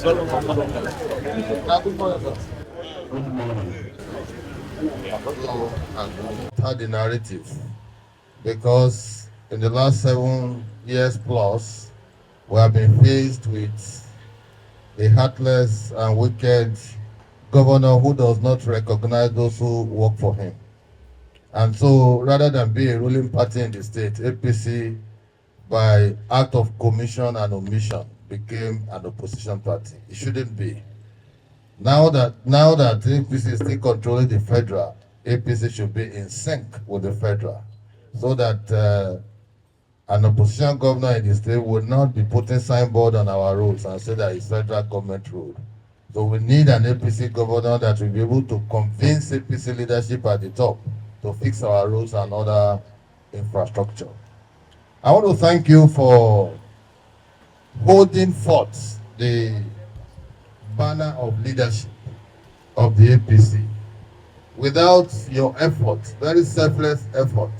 Had the narrative because in the last 7 years plus, we have been faced with a heartless and wicked governor who does not recognize those who work for him. And so, rather than be a ruling party in the state, APC, by act of commission and omission, became an opposition party. It shouldn't be. Now that APC is still controlling the federal, APC should be in sync with the federal, so that an opposition governor in the state would not be putting signboard on our roads and say that it's federal government road. So we need an APC governor that will be able to convince APC leadership at the top to fix our roads and other infrastructure. I want to thank you for holding forth the banner of leadership of the APC. Without your effort, very selfless effort,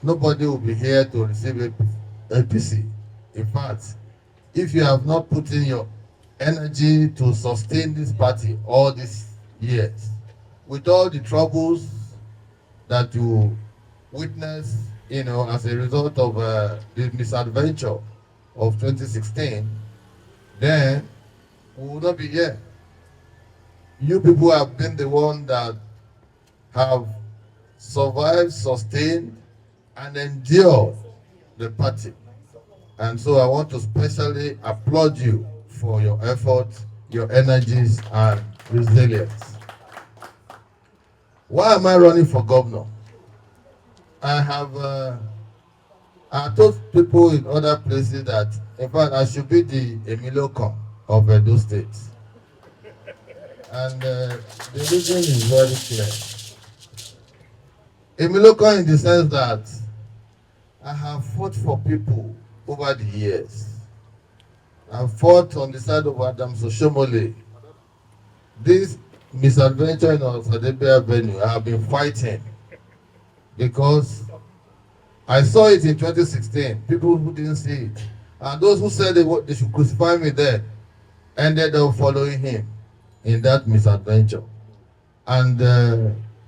nobody will be here to receive APC. In fact, if you have not put in your energy to sustain this party all these years, with all the troubles that you witnessed, as a result of the misadventure of 2016, then we will not be here. You people have been the one that have survived, sustained, and endured the party. And so I want to specially applaud you for your effort, your energies, and resilience. Why am I running for governor? I told people in other places that, in fact, I should be the Emilio of Edo State. And the reason is very clear. Emilio in the sense that I have fought for people over the years. I fought on the side of Adam Soshomole. This misadventure in Osadebe Avenue, I have been fighting because I saw it in 2016. People who didn't see it, and those who said they should crucify me there, ended up following him in that misadventure. And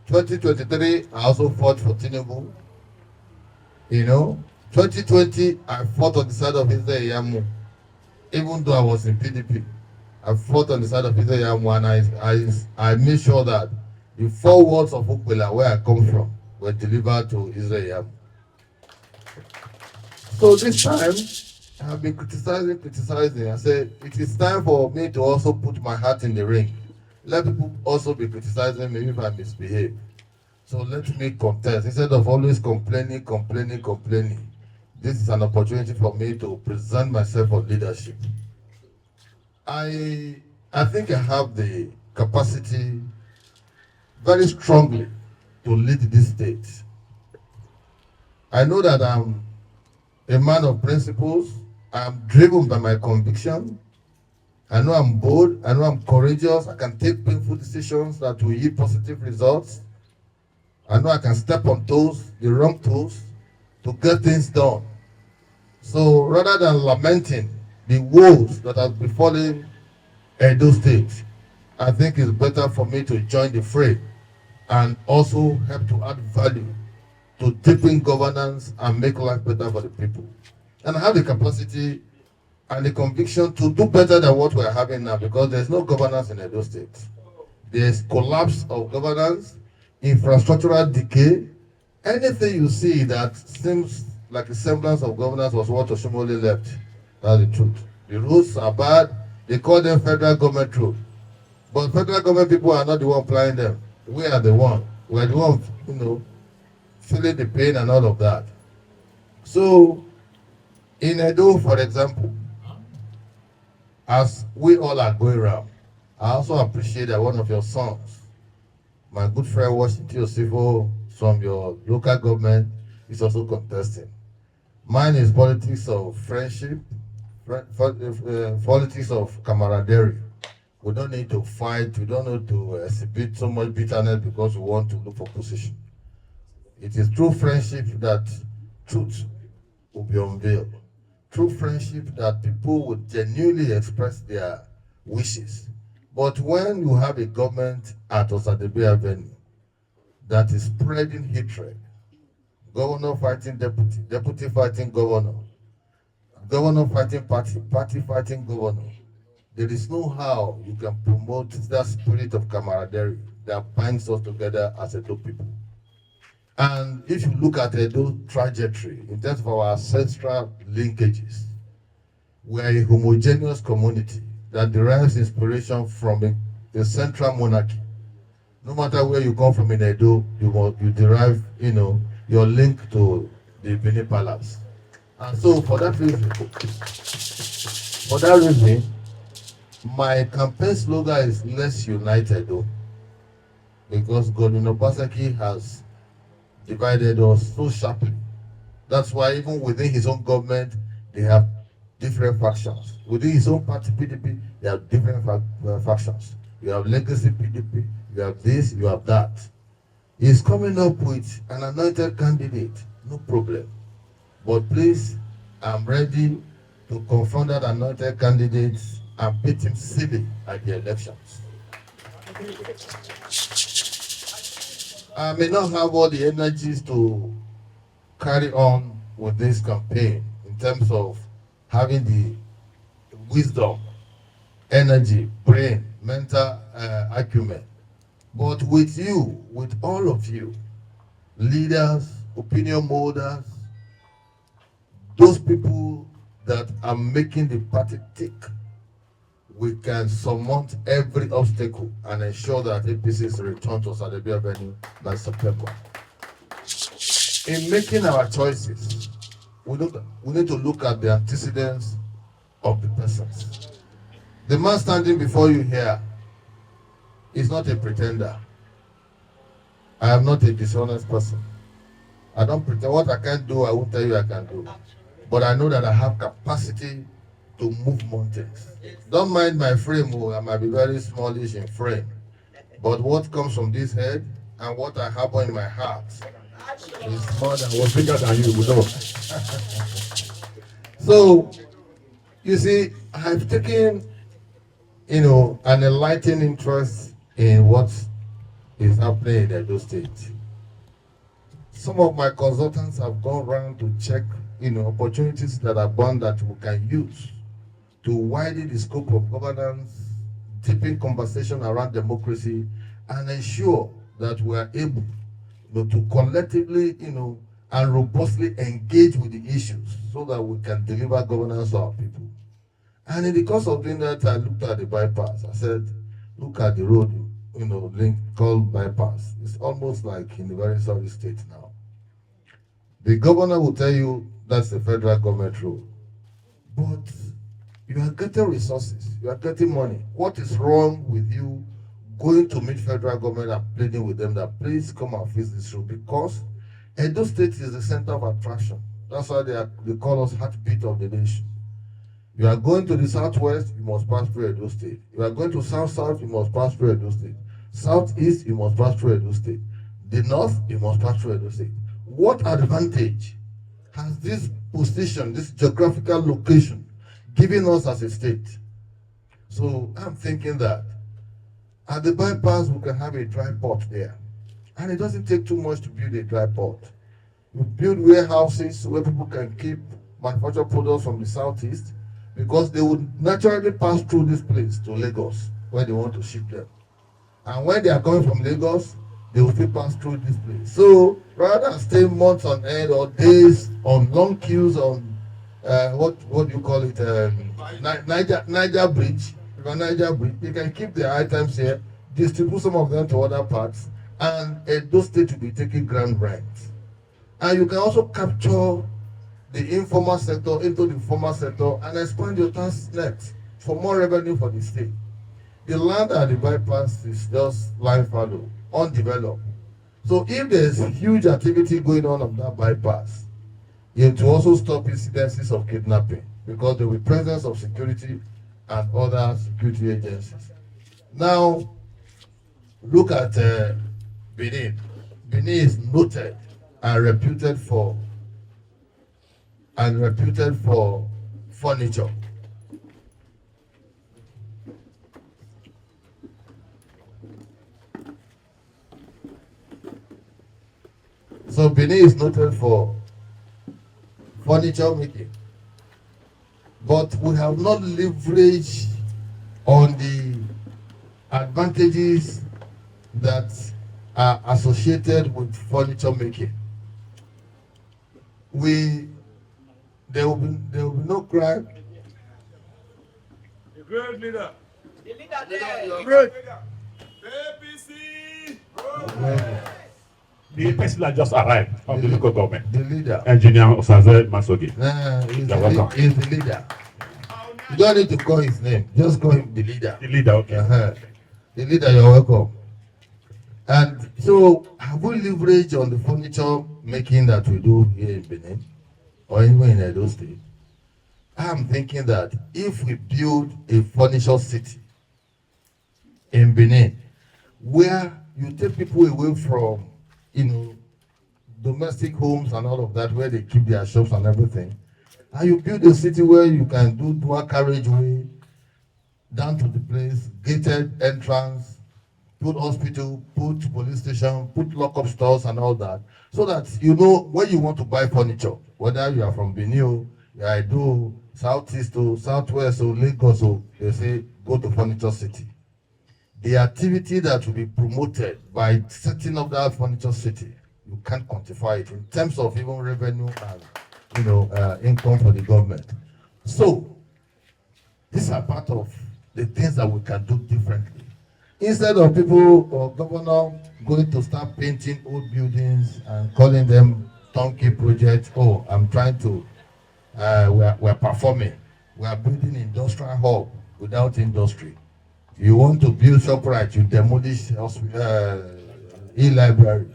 2023, I also fought for Tinubu. 2020, I fought on the side of Israel Yamu, even though I was in PDP. I fought on the side of Israel Yamu, and I made sure that the 4 words of Ukwela, where I come from, were delivered to Israel Yamu. So this time, I have been criticizing. I said, it is time for me to also put my hat in the ring. Let people also be criticizing me if I misbehave. So let me contest. Instead of always complaining. This is an opportunity for me to present myself for leadership. I think I have the capacity very strongly to lead this state. I know that I'm a man of principles. I'm driven by my conviction. I know I'm bold. I know I'm courageous. I can take painful decisions that will yield positive results. I know I can step on toes, the wrong toes, to get things done. So rather than lamenting the woes that have befallen Edo State, I think it's better for me to join the fray and also help to add value to deepen governance and make life better for the people. And I have the capacity and the conviction to do better than what we're having now, because there's no governance in Edo State. There's collapse of governance, infrastructural decay. Anything you see that seems like a semblance of governance was what Oshomole left. That's the truth. The roads are bad. They call them federal government road. But federal government people are not the one applying them. We are the one. We're the one, feeling the pain and all of that. So, in Edo, for example, as we all are going around, I also appreciate that one of your sons, my good friend Washington Osifo from your local government, is also contesting. Mine is politics of friendship, politics of camaraderie. We don't need to fight. We don't need to exhibit so much bitterness because we want to look for position. It is through friendship that truth will be unveiled. through friendship that people would genuinely express their wishes. But when you have a government at Osadebe Avenue that is spreading hatred, governor fighting deputy, deputy fighting governor, governor fighting party, party fighting governor, there is no how you can promote that spirit of camaraderie that binds us together as Edo people. And if you look at Edo trajectory in terms of our ancestral linkages, we are a homogeneous community that derives inspiration from the central monarchy. No matter where you come from in Edo, you derive, your link to the Benin Palace. And so for that reason, my campaign slogan is "Let's Unite Edo," because Governor Obaseki has divided us so sharply. That's why even within his own government, they have different factions. Within his own party, PDP, they have different factions. You have legacy PDP, you have this, you have that. He's coming up with an anointed candidate, no problem. But please, I'm ready to confront that anointed candidate and beat him silly at the elections. I may not have all the energies to carry on with this campaign in terms of having the wisdom, energy, brain, mental acumen. But with you, with all of you, leaders, opinion molders, those people that are making the party tick, we can surmount every obstacle and ensure that APC's return to Osadebe Avenue by September. In making our choices, we need to look at the antecedents of the persons. The man standing before you here is not a pretender. I am not a dishonest person. I don't pretend. What I can't do, I won't tell you I can do. But I know that I have capacity to move mountains. Don't mind my frame, I might be very smallish in frame. But what comes from this head and what I harbor in my heart is more than what's bigger than you would know. So, you see, I've taken, an enlightened interest in what is happening in Edo State. Some of my consultants have gone around to check, opportunities that are born that we can use to widen the scope of governance, deepen conversation around democracy, and ensure that we are able to collectively, and robustly engage with the issues so that we can deliver governance to our people. And in the course of doing that, I looked at the bypass. I said, look at the road, link called bypass. It's almost like in a very sorry state now. The governor will tell you that's the federal government road. But you are getting resources, you are getting money. What is wrong with you going to meet federal government and pleading with them that please come and fix this road? Because Edo State is the center of attraction. That's why they call us heartbeat of the nation. You are going to the southwest, you must pass through Edo State. You are going to south-south, you must pass through Edo State. Southeast, you must pass through Edo State. The north, you must pass through Edo State. What advantage has this position, this geographical location, given us as a state? So I'm thinking that at the bypass, we can have a dry port there. And it doesn't take too much to build a dry port. You build warehouses where people can keep manufactured products from the southeast, because they would naturally pass through this place to Lagos where they want to ship them. And when they are coming from Lagos, they will still pass through this place. So rather than stay months on end or days on long queues on what do you call it? Niger Bridge. Niger Bridge. You can keep the items here, distribute some of them to other parts, and those states will be taking grand rent. And you can also capture the informal sector into the formal sector and expand your tax net for more revenue for the state. The land at the bypass is just lying fallow, undeveloped. So if there's huge activity going on that bypass, you have to also stop incidences of kidnapping, because there will be presence of security and other security agencies. Now, look at Benin. Benin is noted and reputed for furniture. So Benin is noted for furniture making, but we have not leveraged on the advantages that are associated with furniture making. There will be no crime. The great leader. The leader there. Great. APC. The person that just arrived from the local government. The leader. Engineer Osaze Masogi. He's the leader. You don't need to call his name. Just call him the leader. The leader, okay. The leader, you're welcome. And so, have we leveraged on the furniture making that we do here in Benin, or even in Edo State? I'm thinking that if we build a furniture city in Benin, where you take people away from, domestic homes and all of that, where they keep their shops and everything, and you build a city where you can do dual carriageway down to the place, gated entrance, put hospital, put police station, put lock-up stores and all that, so that when you want to buy furniture, whether you are from Benin, Edo, Southeast, Southwest, or Lagos, they say go to Furniture City. The activity that will be promoted by setting up that Furniture City, you can't quantify it in terms of even revenue and income for the government. So these are part of the things that we can do differently. Instead of people or governor going to start painting old buildings and calling them turnkey projects, I'm trying to, we're performing. We are building industrial hub without industry. You want to build ShopRite, you demolish e-library.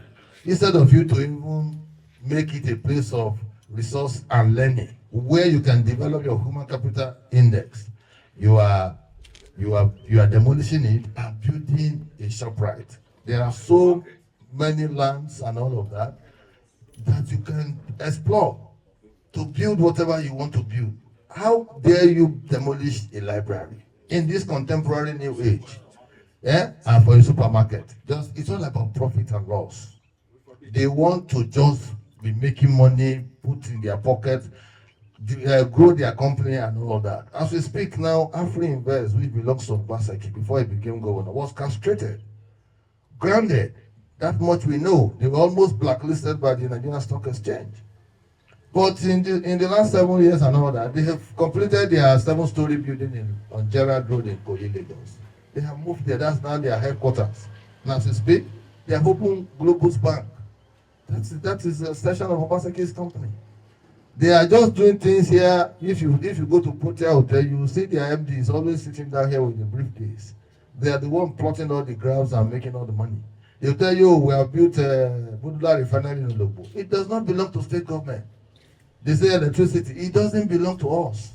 Instead of you to even make it a place of resource and learning, where you can develop your human capital index, you are demolishing it and building a ShopRite. There are so many lands and all of that you can explore to build whatever you want to build. How dare you demolish a library in this contemporary new age? And for a supermarket, it's all about profit and loss. They want to just be making money, put in their pocket, grow their company and all that. As we speak now, AfriInvest, which belongs to Obaseki before he became governor, was castrated, grounded. That much we know. They were almost blacklisted by the Nigerian Stock Exchange. But in the last 7 years and all that, they have completed their 7-story building on Gerard Road in Kogi, Lagos. They have moved there. That's now their headquarters. And as we speak, they have opened Globus Bank. That is a station of Obaseki's company. They are just doing things here. If you go to Protea Hotel, you will see their MD is always sitting down here with a briefcase. They are the one plotting all the graphs and making all the money. They'll tell you, we have built a Budula refinery in Ologbo. It does not belong to state government. They say electricity, it doesn't belong to us.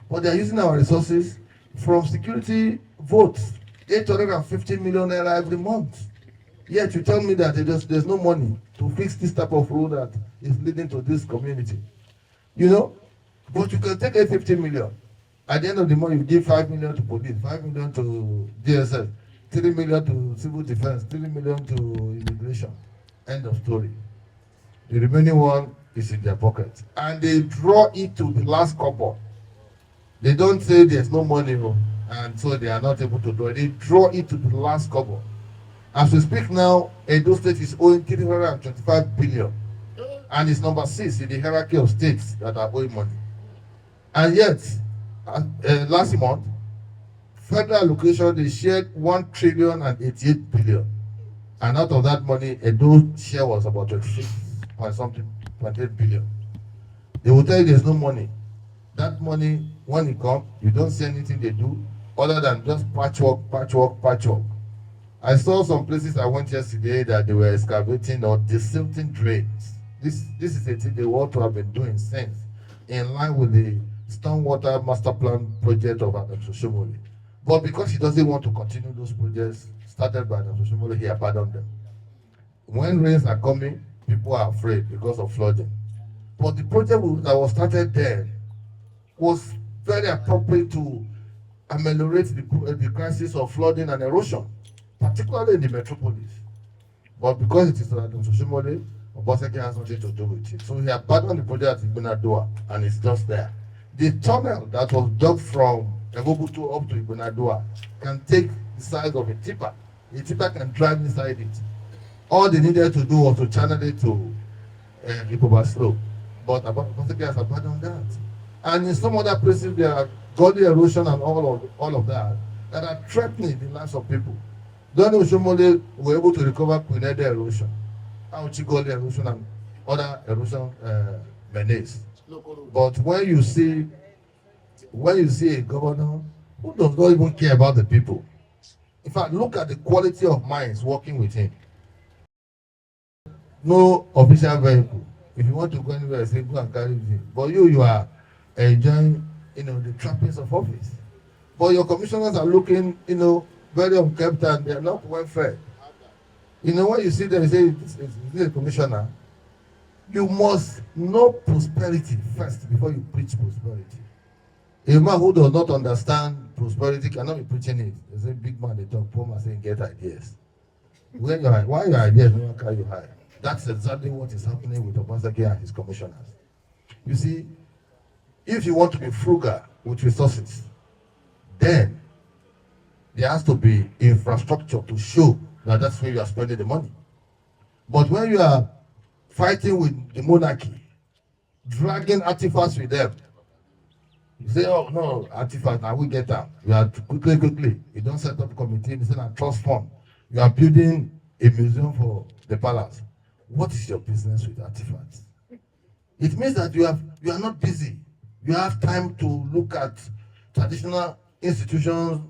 But they are using our resources from security votes, 850 million naira every month. Yet you tell me that there's no money to fix this type of road that is leading to this community. But you can take 850 million. At the end of the month, you give 5 million to police, 5 million to DSS, 3 million to civil defense, 3 million to immigration. End of story. The remaining one is in their pocket. And they draw it to the last couple. They don't say there's no money, and so they are not able to do it. They draw it to the last couple. As we speak now, Edo State is owing 325 billion. And it's number 6 in the hierarchy of states that are owing money. And yet, last month, federal allocation, they shared 1 trillion and 88 billion. And out of that money, Edo's share was about 26.8 billion. They will tell you there's no money. That money, when it comes, you don't see anything they do other than just patchwork. I saw some places I went yesterday that they were excavating or desilting drains. This is a thing they want to have been doing since, in line with the stormwater master plan project of Adam Soshomole. But because he doesn't want to continue those projects started by Adam Soshomole, he abandoned them. When rains are coming, people are afraid because of flooding. But the project that was started then was very appropriate to ameliorate the crisis of flooding and erosion, particularly in the metropolis. But because it is Radon Soshimole, Obaseki has nothing to do with it. So he abandoned the project at Igbinadua and it's just there. The tunnel that was dug from Egobutu up to Igbinadua can take the size of a tipper. A tipper can drive inside it. All they needed to do was to channel it to Ikoba Slope. But Obaseki has abandoned that. And in some other places, there are gully erosion and all of that are threatening the lives of people. Then Oshomole were able to recover Quinede erosion, Auchi gully erosion, and other erosion menace. But when you see a governor who does not even care about the people, in fact, look at the quality of minds working with him. No official vehicle. If you want to go anywhere, say go and carry it. But you are enjoying, the trappings of office. But your commissioners are looking, very unkempt and they are not well fed. When you see them say, this is a commissioner, you must know prosperity first before you preach prosperity. A man who does not understand prosperity cannot be preaching it. There's a big man, they talk, poor man saying, get ideas. Why your ideas don't carry you high? That's exactly what is happening with Obaseki and his commissioners. You see, if you want to be frugal with resources, then there has to be infrastructure to show that that's where you are spending the money. But when you are fighting with the monarchy, dragging artifacts with them, you say, oh no, artifacts, I will get them. You are quickly. You don't set up a committee, you send a trust fund. You are building a museum for the palace. What is your business with artifacts? It means that you are not busy. You have time to look at traditional institutions,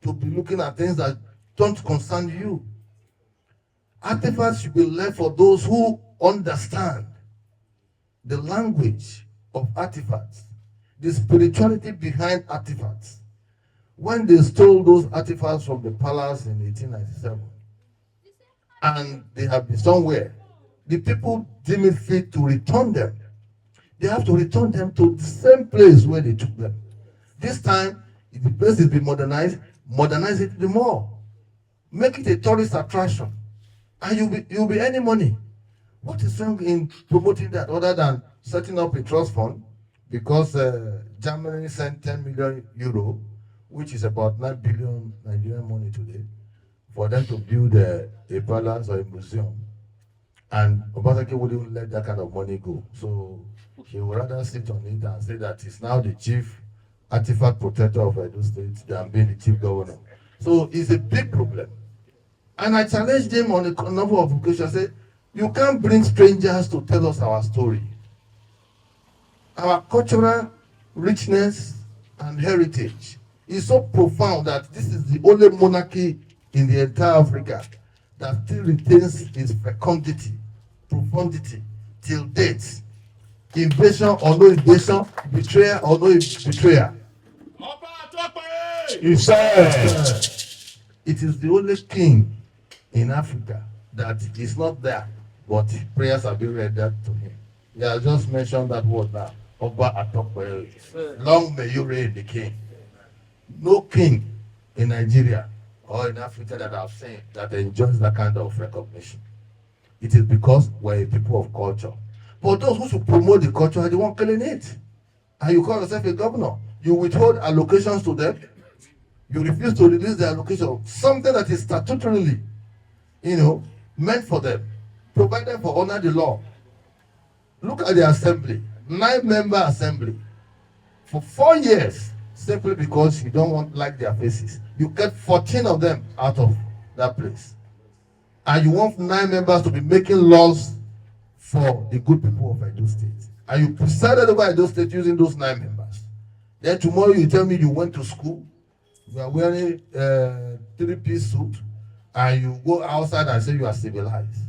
to be looking at things that don't concern you. Artifacts should be left for those who understand the language of artifacts, the spirituality behind artifacts. When they stole those artifacts from the palace in 1897, and they have been somewhere, the people deem it fit to return them. They have to return them to the same place where they took them. This time, if the place is being modernized, modernize it the more. Make it a tourist attraction. And you'll be earning money. What is wrong in promoting that other than setting up a trust fund? Because Germany sent 10 million euro, which is about 9 billion Nigerian money today, for them to build a palace or a museum. And Obaseki wouldn't let that kind of money go. So he would rather sit on it and say that he's now the chief artifact protector of Edo State than being the chief governor. So it's a big problem. And I challenged him on a number of occasions. I said, you can't bring strangers to tell us our story. Our cultural richness and heritage is so profound that this is the only monarchy in the entire Africa that still retains its fecundity, profundity, till date. Invasion or no invasion, betrayal or no betrayal. He said, it is the only king in Africa that is not there, but prayers have been rendered to him. He has just mentioned that word now. Oba Atokwe. Long may you reign, the king. No king in Nigeria or in Africa that I've seen that enjoys that kind of recognition. It is because we're a people of culture. But those who should promote the culture are the one killing it. And you call yourself a governor. You withhold allocations to them. You refuse to release the allocation. Something that is statutorily, meant for them. Provided for honor the law. Look at the assembly. 9-member assembly. For 4 years, simply because you don't like their faces. You kept 14 of them out of that place. And you want 9 members to be making laws for the good people of Edo State. And you presided over Edo State using those 9 members. Then tomorrow you tell me you went to school, you are wearing a 3-piece suit, and you go outside and say you are civilized.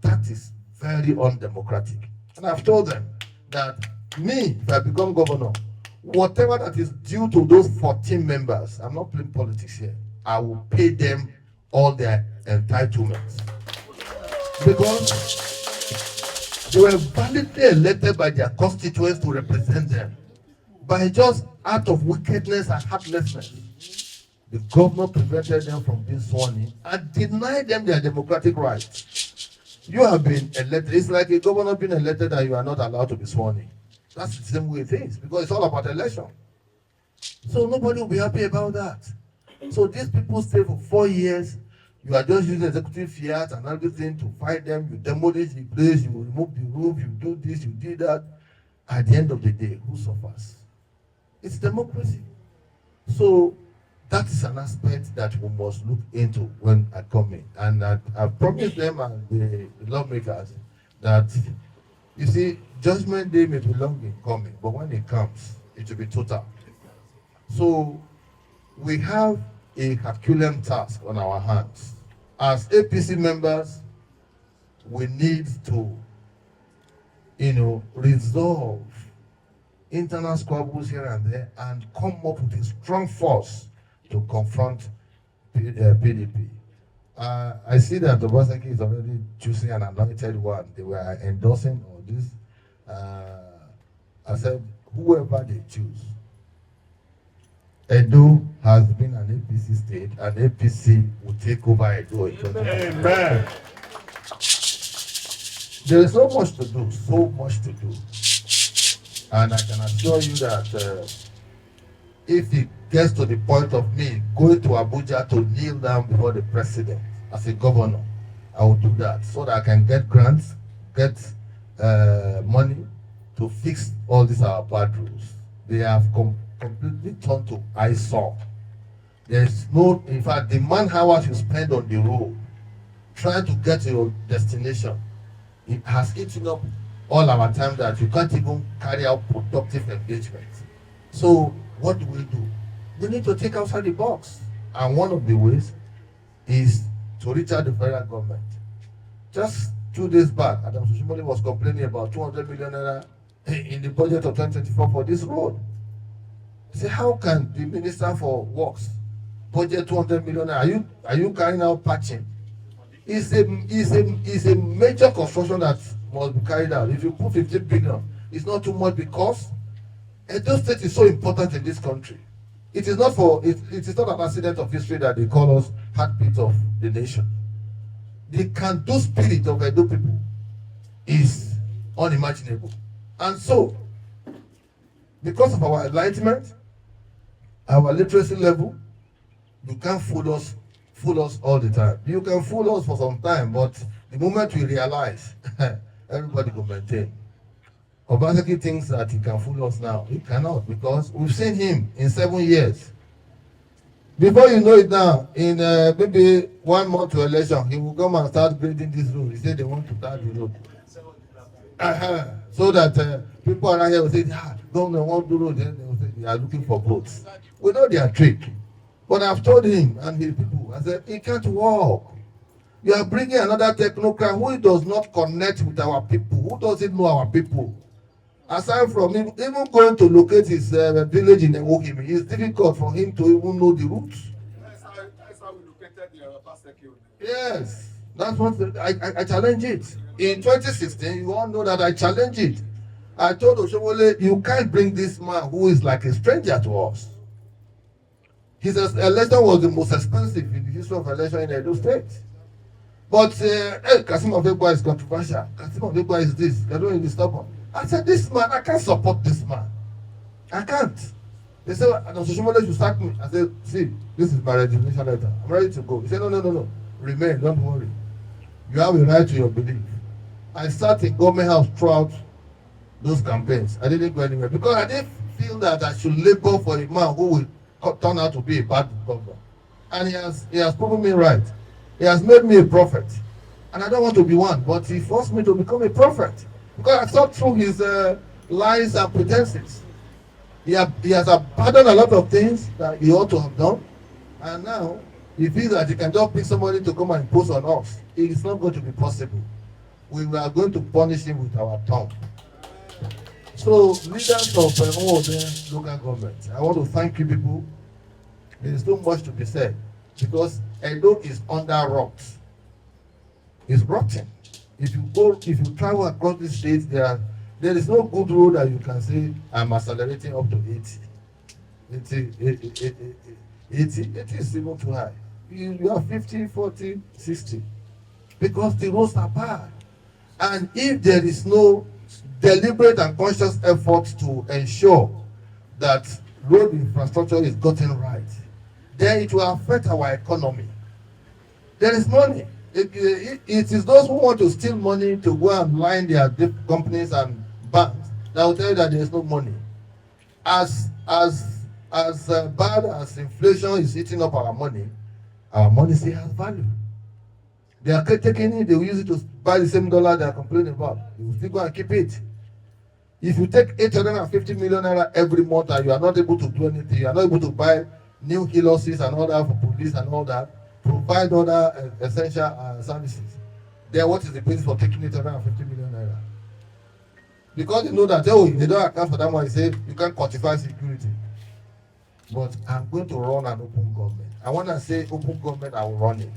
That is very undemocratic. And I've told them that me, if I become governor, whatever that is due to those 14 members, I'm not playing politics here, I will pay them all their entitlements. Because they were validly elected by their constituents to represent them. by just act of wickedness and heartlessness, the governor prevented them from being sworn in and denied them their democratic rights. You have been elected. It's like a governor being elected and you are not allowed to be sworn in. That's the same way it is, because it's all about election. So nobody will be happy about that. So these people stay for 4 years. You are just using executive fiat and everything to fight them. You demolish the place, you remove the roof, you do this, you do that. At the end of the day, who suffers? It's democracy. So that is an aspect that we must look into when I come in. And I promised them and the lawmakers that, you see, Judgment Day may be long in coming, but when it comes, it will be total. So we have a Herculean task on our hands. As APC members, we need to, resolve internal squabbles here and there and come up with a strong force to confront PDP. I see that the Obaseki is already choosing an anointed one. They were endorsing all this. I said, whoever they choose, Edo has been an APC state, and APC will take over Edo in 2025. Amen. There is so much to do, so much to do. And I can assure you that if it gets to the point of me going to Abuja to kneel down before the president as a governor, I will do that so that I can get grants, get money to fix all these our bad rules. They have completely turned to eyesore. There is no, in fact, the man hours you spend on the road trying to get to your destination, it has eaten up all our time that you can't even carry out productive engagement. So what do? We need to think outside the box. And one of the ways is to reach out the federal government. Just 2 days back, Adam Sushimoli was complaining about 200 million naira in the budget of 2024 for this road. He said, how can the Minister for Works budget 200 million naira? Are you carrying out patching? It's a major construction that must be carried out. If you put 15 billion, it's not too much, because Edo State is so important in this country. It is not an accident of history that they call us heartbeat of the nation. The can-do spirit of Edo people is unimaginable. And so, because of our enlightenment, our literacy level, you can't fool us all the time. You can fool us for some time, but the moment we realize, everybody will maintain. Obaseki thinks that he can fool us now. He cannot, because we've seen him in 7 years. Before you know it now, in maybe 1 month to election, he will come and start grading this road. He said they want to start the road. So that people around here will say, government won't do road. Then they will say they are looking for votes. We know their trick. But I've told him and his people, I said, it can't work. You are bringing another technocrat who does not connect with our people, who doesn't know our people. Aside from him, even going to locate his village in Orhionmwon, it's difficult for him to even know the routes. That's how we located the Pastor. Yes, that's what I challenge it. In 2016, you all know that I challenged it. I told Oshomole, you can't bring this man who is like a stranger to us. His election was the most expensive in the history of election in Edo State. But Kassim Afegbua is controversial. Kassim Afegbua is this. They're doing this stubborn. I said, this man, I can't support this man. I can't. They said, Oshomole should sack me. I said, see, this is my resignation letter. I'm ready to go. He said, no. Remain, don't worry. You have a right to your belief. I sat in government house throughout those campaigns. I didn't go anywhere because I didn't feel that I should labor for a man who will turn out to be a bad governor. And he has proven me right. He has made me a prophet. And I don't want to be one, but he forced me to become a prophet. Because I saw through his lies and pretenses. He has abandoned a lot of things that he ought to have done. And now, he feels that he can just pick somebody to come and impose on us. It is not going to be possible. We are going to punish him with our tongue. So, leaders of local government, I want to thank you people. There is so much to be said because Edo is under rocks. It's rotten. If you travel across the state, there are There is no good road that you can say, I'm accelerating up to 80. 80 is even too high. You are 50, 40, 60. Because the roads are bad. And if there is no deliberate and conscious effort to ensure that road infrastructure is gotten right, then it will affect our economy. There is money. It is those who want to steal money to go and line their companies and banks that will tell you that there is no money. As bad as inflation is eating up our money still has value. They are taking it, they will use it to buy the same dollar they are complaining about. They will still go and keep it. If you take 850 million naira every month and you are not able to do anything, you are not able to buy new hiloses and all that for police and all that, provide other essential services, then what is the basis for taking 850 million naira? Because they know that they don't account for that money, say you can't quantify security. But I'm going to run an open government. I want to say open government, I will run it.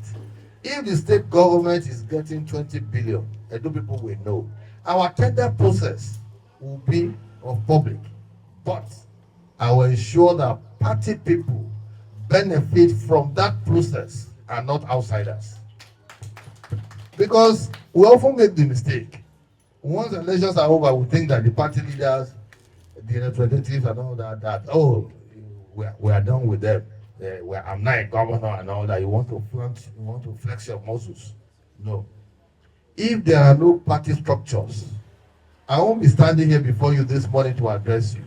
If the state government is getting 20 billion, Edo people will know. Our tender process will be of public, but I will ensure that party people benefit from that process and not outsiders. Because we often make the mistake. Once the elections are over, we think that the party leaders, the representatives and all that, we are done with them. I'm not a governor and all that. You want to flex your muscles. No. If there are no party structures, I won't be standing here before you this morning to address you.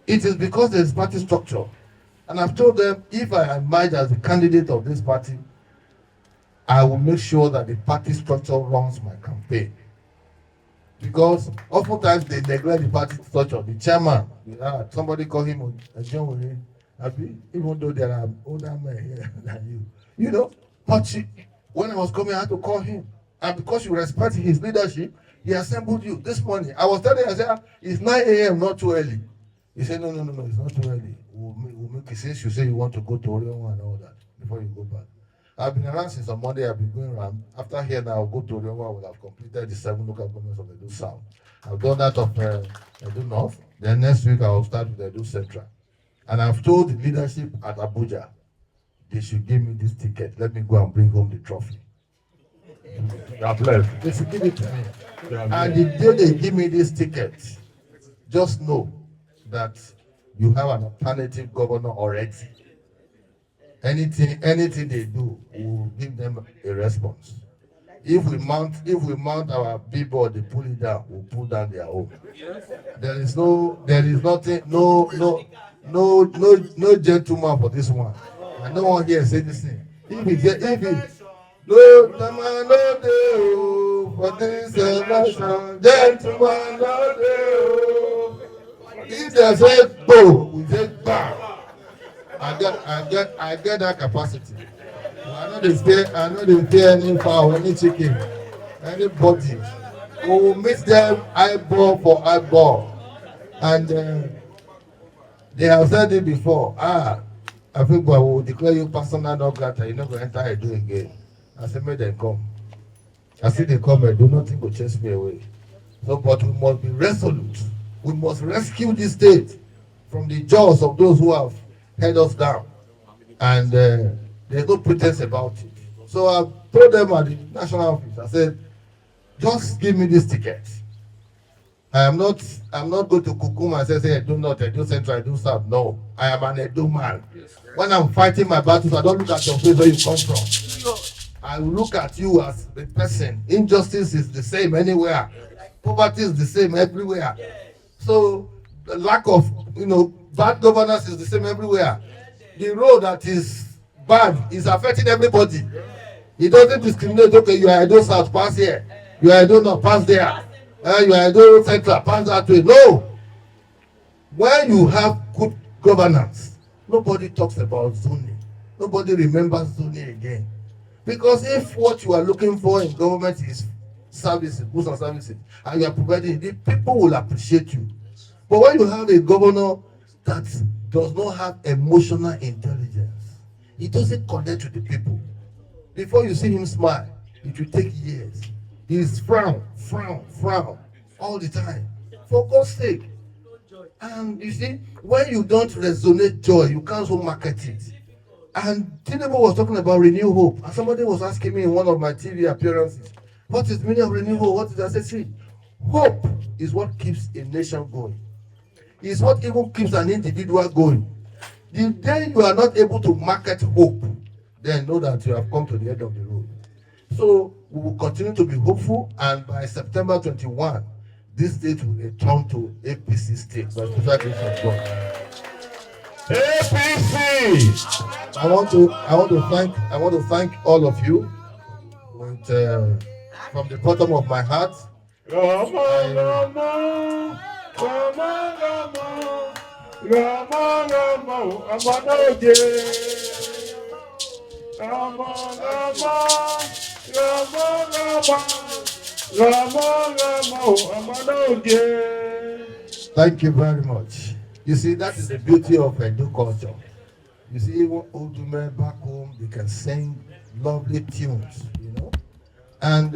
It is because there is party structure. And I've told them, if I emerge as the candidate of this party, I will make sure that the party structure runs my campaign. Because oftentimes they neglect the party structure. The chairman, somebody call him John, even though there are older men here than you. But when I was coming, I had to call him. And because you respect his leadership, he assembled you this morning. I was telling him, I said, it's 9 a.m., not too early. He said, no, it's not too early. We'll make it, since you say you want to go to Orhionmwon and all that, before you go back. I've been around since on Monday. I've been going around. After here now, I'll go to Orhionmwon. I will have completed the 7 local governments of Edo South. I've done that of Edo North. Then next week, I will start with Edo Central. And I've told the leadership at Abuja, they should give me this ticket. Let me go and bring home the trophy. God bless. They should give it to me. And the day they give me this ticket, just know that you have an alternative governor already. Anything they do, we will give them a response. If we mount our billboard, they pull it down, we'll pull down their own. There is nothing, no gentleman for this one. And no one here say this thing. No for this election, gentleman, no. If they say bo, we say bam. I get that capacity. I know they fear any fowl, any chicken, anybody. We will meet them eyeball for eyeball. And they have said it before. Afegbua will declare you personal no grata. You're not going to enter Edo again. I said, may they come. I see they come and do nothing but chase me away. So, but we must be resolute. We must rescue this state from the jaws of those who have held us down. And there's no pretense about it. So I told them at the national office, I said, just give me this ticket. I'm not going to cuckoo myself, say, I do not, I do central, I do south. No, I am an Edo man. When I'm fighting my battles, I don't look at your face where you come from. I will look at you as a person. Injustice is the same anywhere. Poverty is the same everywhere. So the lack of, bad governance is the same everywhere. The road that is bad is affecting everybody. It doesn't discriminate. Okay, you are Edo South, pass here. You are Edo North, pass there. You are Edo Central, pass that way. No. When you have good governance, nobody talks about zoning. Nobody remembers zoning again. Because if what you are looking for in government is services, goods and services, and you are providing it, the people will appreciate you. But when you have a governor that does not have emotional intelligence, he doesn't connect with the people. Before you see him smile, it will take years. He is frown. all the time. For God's sake. And you see, when you don't resonate joy, you can't so market it. And Tinubu was talking about renew hope. And somebody was asking me in one of my TV appearances, what is the meaning of renew hope? What is I said, see, hope is what keeps a nation going. It's what even keeps an individual going. The day you are not able to market hope, then know that you have come to the end of the road. So we will continue to be hopeful, and by September 21, this state will return to APC state by special grace of God. APC. I want to thank all of you with, from the bottom of my heart. Thank you very much. You see, that is the beauty of Edo culture. You see, even old women back home, they can sing lovely tunes, you know. And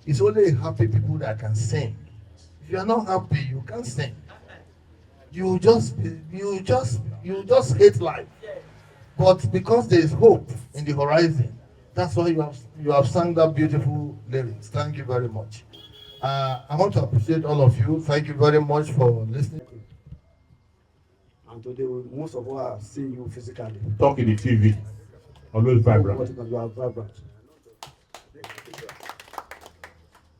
it's only happy people that can sing. If you are not happy, you can't sing. You just hate life. But because there is hope in the horizon, that's why you have sung that beautiful lyrics. Thank you very much. I want to appreciate all of you. Thank you very much for listening. And today, most of us are seeing you physically. Talk in the TV. Always vibrant. You are vibrant.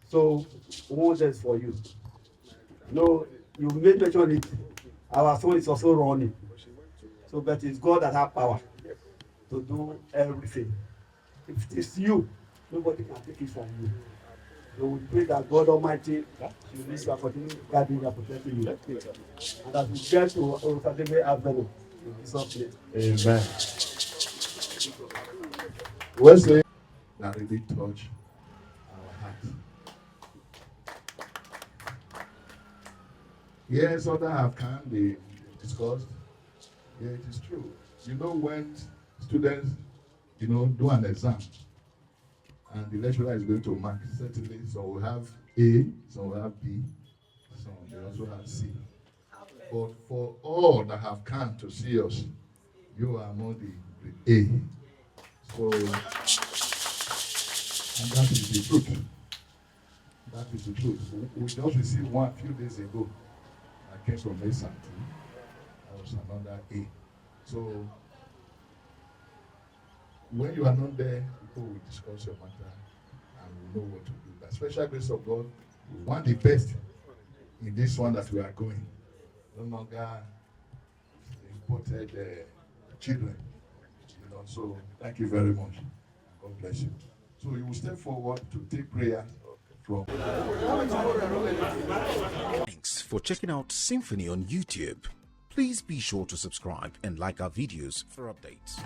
So, one is for you. No, you made mention it. Our son is also running. So, but it's God that has power to do everything. If it is you, nobody can take it from you. So we pray that God Almighty will lead you and continue guiding you and protecting you. And that we get to Orhionmwon Avenue in Jesus' name. Amen. We're saying that really touch our hearts. Yes, other have come, they discussed. Yeah, it is true. You know, when students, do an exam, and the lecturer is going to mark, certainly some will have A, some will have B, some they also have C. But for all that have come to see us, you are among the A. So, and that is the truth. That is the truth. We just received one a few days ago. I came from Mesant. That was another A. So, when you are not there, people will discuss your matter and will know what to do. By special grace of God, we want the best in this one that we are going. No longer imported children. So thank you very much. God bless you. So you will step forward to take prayer from. Thanks for checking out SYMFONI on YouTube. Please be sure to subscribe and like our videos for updates.